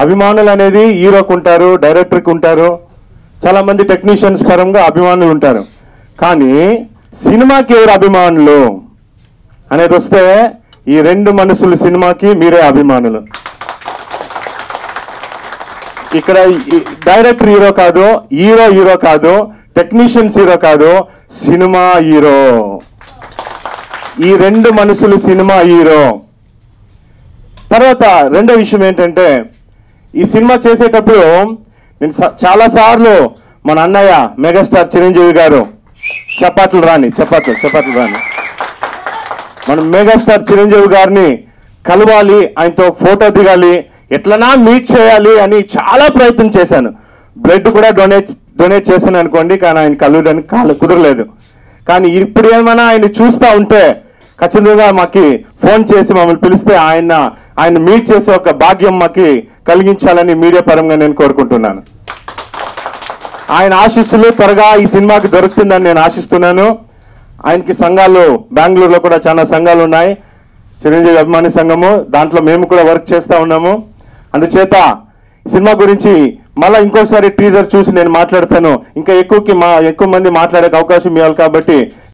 అభిమానులు అనేది హీరోకు ఉంటారు, డైరెక్టర్కి ఉంటారు, చాలా మంది టెక్నీషియన్స్ పరంగా అభిమానులు ఉంటారు. కానీ సినిమాకి ఎవరు అభిమానులు అనేది వస్తే ఈ రెండు మనసులు సినిమాకి మీరే అభిమానులు. ఇక్కడ డైరెక్టర్ హీరో కాదు, హీరో కాదు, టెక్నీషియన్స్ హీరో కాదు, సినిమా హీరో. ఈ రెండు మనసులు సినిమా హీరో. తర్వాత రెండో విషయం ఏంటంటే, ఈ సినిమా చేసేటప్పుడు నేను చాలాసార్లు మన అన్నయ్య మెగాస్టార్ చిరంజీవి గారు చప్పట్లు రాని మన మెగాస్టార్ చిరంజీవి గారిని కలవాలి, ఆయనతో ఫోటో దిగాలి, ఎట్లనా మీట్ చేయాలి అని చాలా ప్రయత్నం చేశాను. బ్లడ్ కూడా డొనేట్ చేశాను అనుకోండి, కానీ ఆయన కలవడానికి కుదరలేదు. కానీ ఇప్పుడు ఏమైనా ఆయన చూస్తూ ఉంటే ఖచ్చితంగా మాకు ఫోన్ చేసి మమ్మల్ని పిలిస్తే ఆయన మీట్ చేసే ఒక భాగ్యం మాకు కలిగించాలని మీడియా పరంగా నేను కోరుకుంటున్నాను. ఆయన ఆశీస్సులు త్వరగా ఈ సినిమాకి దొరుకుతుందని నేను ఆశిస్తున్నాను. ఆయనకి సంఘాలు బెంగళూరులో కూడా చాలా సంఘాలు ఉన్నాయి, చిరంజీవి అభిమాని సంఘము, దాంట్లో మేము కూడా వర్క్ చేస్తూ ఉన్నాము. అందుచేత సినిమా గురించి మళ్ళీ ఇంకోసారి టీజర్ చూసి నేను మాట్లాడతాను. ఇంకా ఎక్కువ మంది మాట్లాడే అవకాశం ఇవ్వాలి కాబట్టి